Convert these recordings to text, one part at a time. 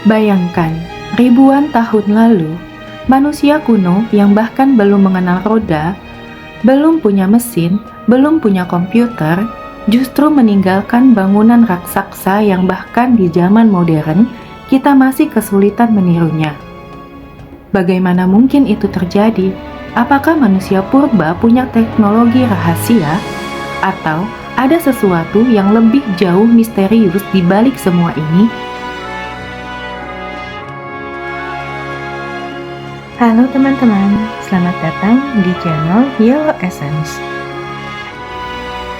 Bayangkan, ribuan tahun lalu, manusia kuno yang bahkan belum mengenal roda, belum punya mesin, belum punya komputer, justru meninggalkan bangunan raksasa yang bahkan di zaman modern kita masih kesulitan menirunya. Bagaimana mungkin itu terjadi? Apakah manusia purba punya teknologi rahasia? Atau ada sesuatu yang lebih jauh misterius di balik semua ini? Halo teman-teman, selamat datang di channel Yellow Essence.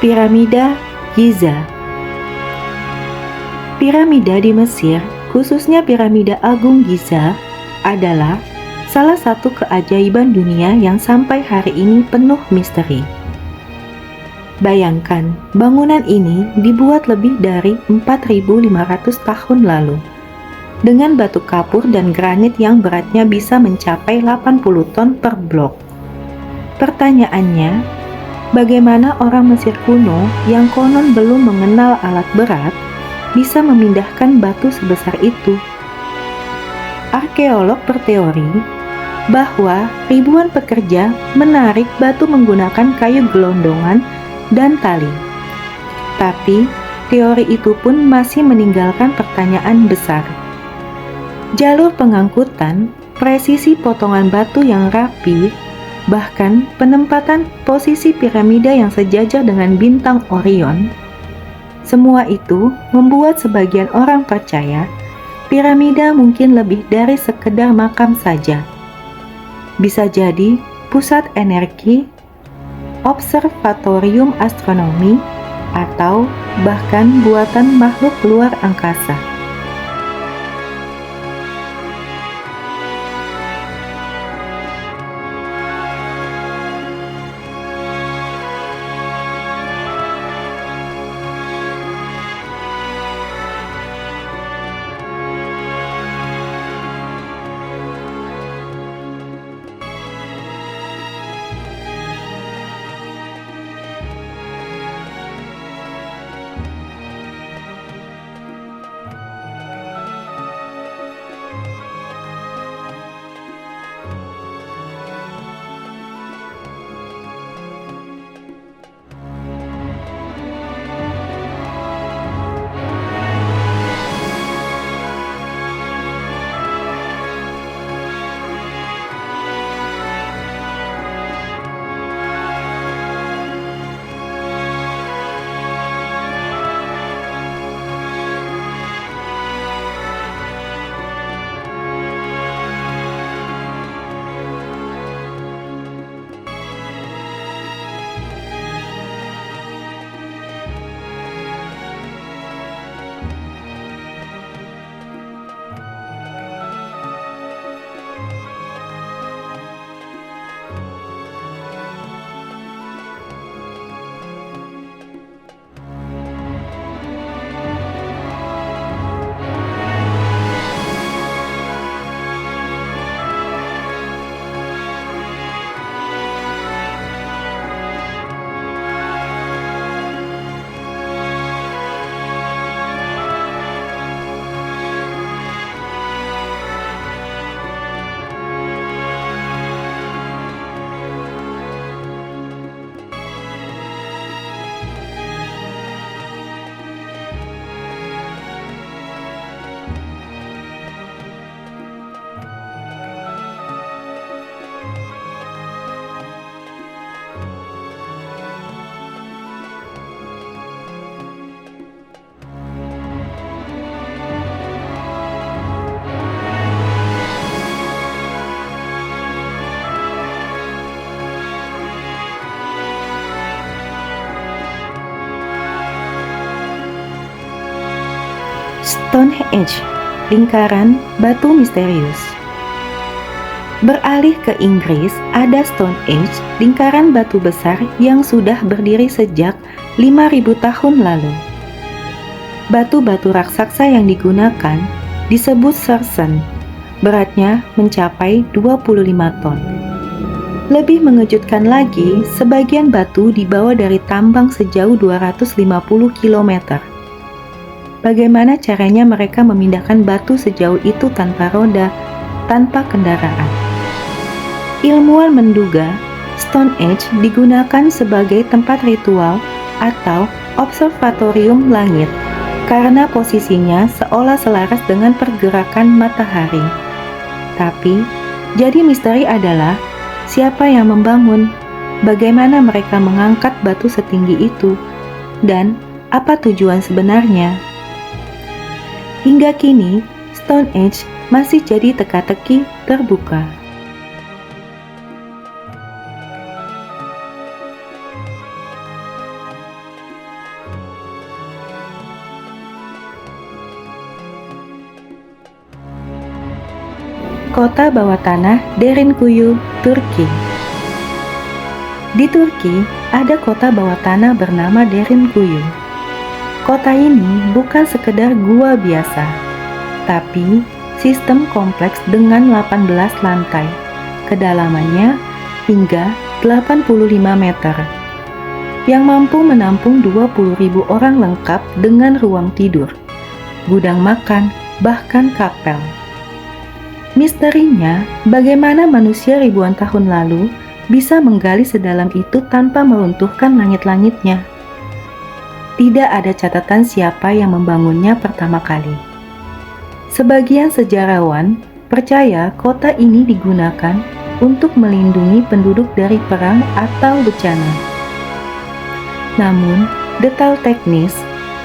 Piramida Giza. Piramida di Mesir, khususnya Piramida Agung Giza, adalah salah satu keajaiban dunia yang sampai hari ini penuh misteri. Bayangkan, bangunan ini dibuat lebih dari 4.500 tahun lalu dengan batu kapur dan granit yang beratnya bisa mencapai 80 ton per blok. Pertanyaannya, bagaimana orang Mesir kuno yang konon belum mengenal alat berat bisa memindahkan batu sebesar itu? Arkeolog berteori bahwa ribuan pekerja menarik batu menggunakan kayu gelondongan dan tali. Tapi, teori itu pun masih meninggalkan pertanyaan besar. Jalur pengangkutan, presisi potongan batu yang rapi, bahkan penempatan posisi piramida yang sejajar dengan bintang Orion, semua itu membuat sebagian orang percaya piramida mungkin lebih dari sekedar makam saja. Bisa jadi pusat energi, observatorium astronomi, atau bahkan buatan makhluk luar angkasa. Stonehenge, lingkaran batu misterius. Beralih ke Inggris, ada Stonehenge, lingkaran batu besar yang sudah berdiri sejak 5.000 tahun lalu. Batu-batu raksasa yang digunakan disebut sarsen, beratnya mencapai 25 ton. Lebih mengejutkan lagi, sebagian batu dibawa dari tambang sejauh 250 km. bagaimana caranya mereka memindahkan batu sejauh itu tanpa roda, tanpa kendaraan. Ilmuwan menduga Stonehenge digunakan sebagai tempat ritual atau observatorium langit karena posisinya seolah selaras dengan pergerakan matahari. Tapi, jadi misteri adalah siapa yang membangun, bagaimana mereka mengangkat batu setinggi itu, dan apa tujuan sebenarnya. Hingga kini, Stonehenge masih jadi teka-teki terbuka. Kota bawah tanah Derinkuyu, Turki. Di Turki, ada kota bawah tanah bernama Derinkuyu. Kota ini bukan sekedar gua biasa, tapi sistem kompleks dengan 18 lantai, kedalamannya hingga 85 meter, yang mampu menampung 20.000 orang lengkap dengan ruang tidur, gudang makan, bahkan kapel. Misterinya, bagaimana manusia ribuan tahun lalu bisa menggali sedalam itu tanpa meruntuhkan langit-langitnya. Tidak ada catatan siapa yang membangunnya pertama kali. Sebagian sejarawan percaya kota ini digunakan untuk melindungi penduduk dari perang atau bencana. Namun, detail teknis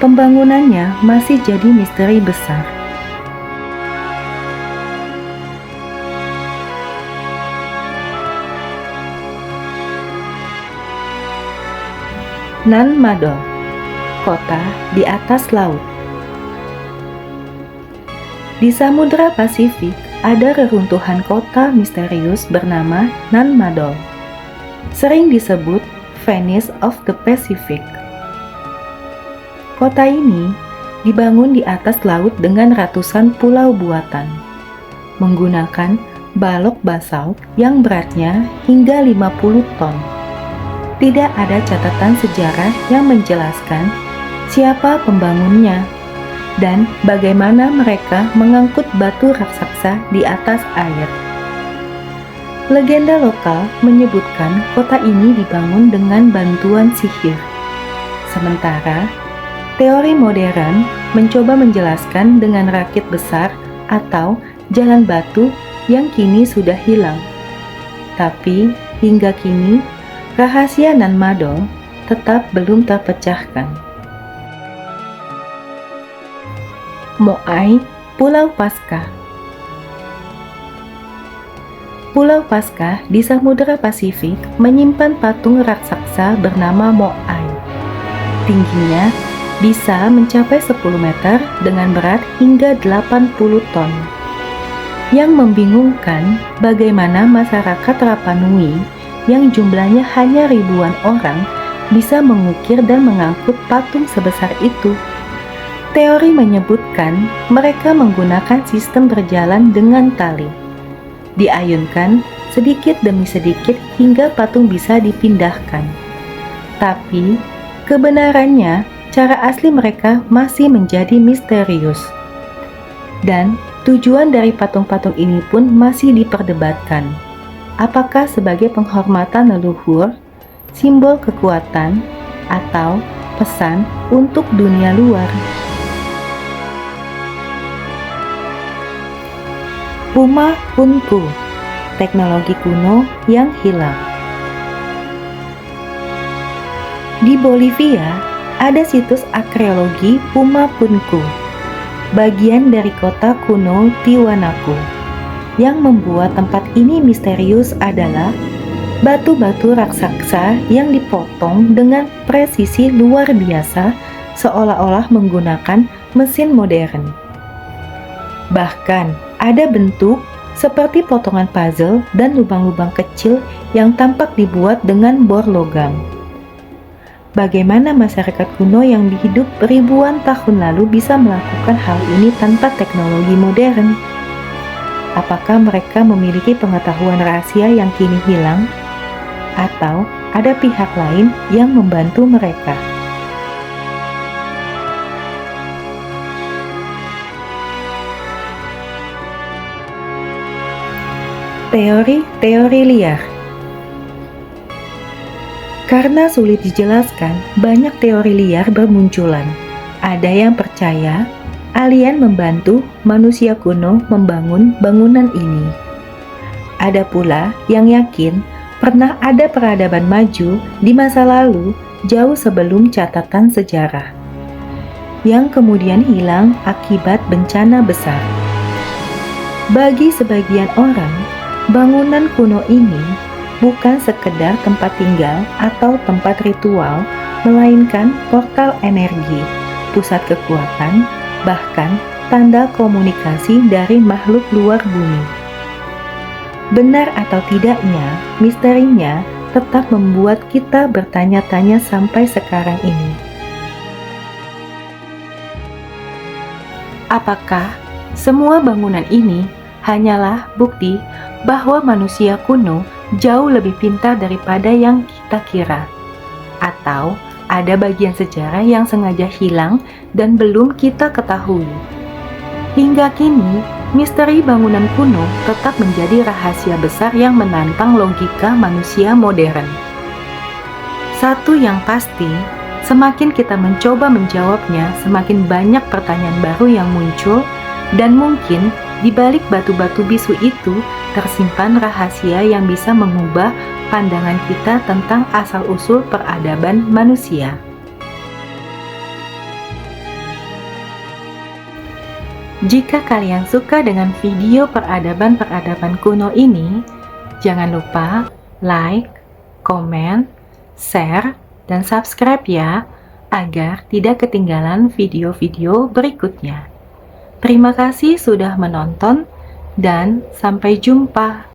pembangunannya masih jadi misteri besar. Nan Madol, kota di atas laut. Di Samudra Pasifik ada reruntuhan kota misterius bernama Nan Madol, sering disebut Venice of the Pacific. Kota ini dibangun di atas laut dengan ratusan pulau buatan, menggunakan balok basalt yang beratnya hingga 50 ton. Tidak ada catatan sejarah yang menjelaskan siapa pembangunnya dan bagaimana mereka mengangkut batu raksasa di atas air. Legenda lokal menyebutkan kota ini dibangun dengan bantuan sihir. Sementara, teori modern mencoba menjelaskan dengan rakit besar atau jalan batu yang kini sudah hilang. Tapi, hingga kini, rahasia Nan Madol tetap belum terpecahkan. Moai, Pulau Paskah. Pulau Paskah di Samudra Pasifik menyimpan patung raksasa bernama Moai. Tingginya bisa mencapai 10 meter dengan berat hingga 80 ton. Yang membingungkan bagaimana masyarakat Rapa Nui yang jumlahnya hanya ribuan orang bisa mengukir dan mengangkut patung sebesar itu. Teori menyebutkan mereka menggunakan sistem berjalan dengan tali. Diayunkan sedikit demi sedikit hingga patung bisa dipindahkan. Tapi, kebenarannya, cara asli mereka masih menjadi misterius. Dan tujuan dari patung-patung ini pun masih diperdebatkan. Apakah sebagai penghormatan leluhur, simbol kekuatan, atau pesan untuk dunia luar? Puma Punku, teknologi kuno yang hilang. Di Bolivia, ada situs arkeologi Puma Punku, bagian dari kota kuno Tiwanaku. Yang membuat tempat ini misterius adalah batu-batu raksasa yang dipotong dengan presisi luar biasa, seolah-olah menggunakan mesin modern. Bahkan ada bentuk seperti potongan puzzle dan lubang-lubang kecil yang tampak dibuat dengan bor logam. Bagaimana masyarakat kuno yang hidup ribuan tahun lalu bisa melakukan hal ini tanpa teknologi modern? Apakah mereka memiliki pengetahuan rahasia yang kini hilang? Atau ada pihak lain yang membantu mereka? Teori-teori liar. Karena sulit dijelaskan, banyak teori liar bermunculan. Ada yang percaya alien membantu manusia kuno membangun bangunan ini. Ada pula yang yakin pernah ada peradaban maju di masa lalu jauh sebelum catatan sejarah, yang kemudian hilang akibat bencana besar. Bagi sebagian orang, bangunan kuno ini bukan sekedar tempat tinggal atau tempat ritual, melainkan portal energi, pusat kekuatan, bahkan tanda komunikasi dari makhluk luar bumi. Benar atau tidaknya, misterinya tetap membuat kita bertanya-tanya sampai sekarang ini. Apakah semua bangunan ini hanyalah bukti bahwa manusia kuno jauh lebih pintar daripada yang kita kira? Atau ada bagian sejarah yang sengaja hilang dan belum kita ketahui? Hingga kini, misteri bangunan kuno tetap menjadi rahasia besar yang menantang logika manusia modern. Satu yang pasti, semakin kita mencoba menjawabnya, semakin banyak pertanyaan baru yang muncul, dan mungkin di balik batu-batu bisu itu tersimpan rahasia yang bisa mengubah pandangan kita tentang asal-usul peradaban manusia. Jika kalian suka dengan video peradaban-peradaban kuno ini, jangan lupa like, komen, share, dan subscribe ya, agar tidak ketinggalan video-video berikutnya. Terima kasih sudah menonton, dan sampai jumpa.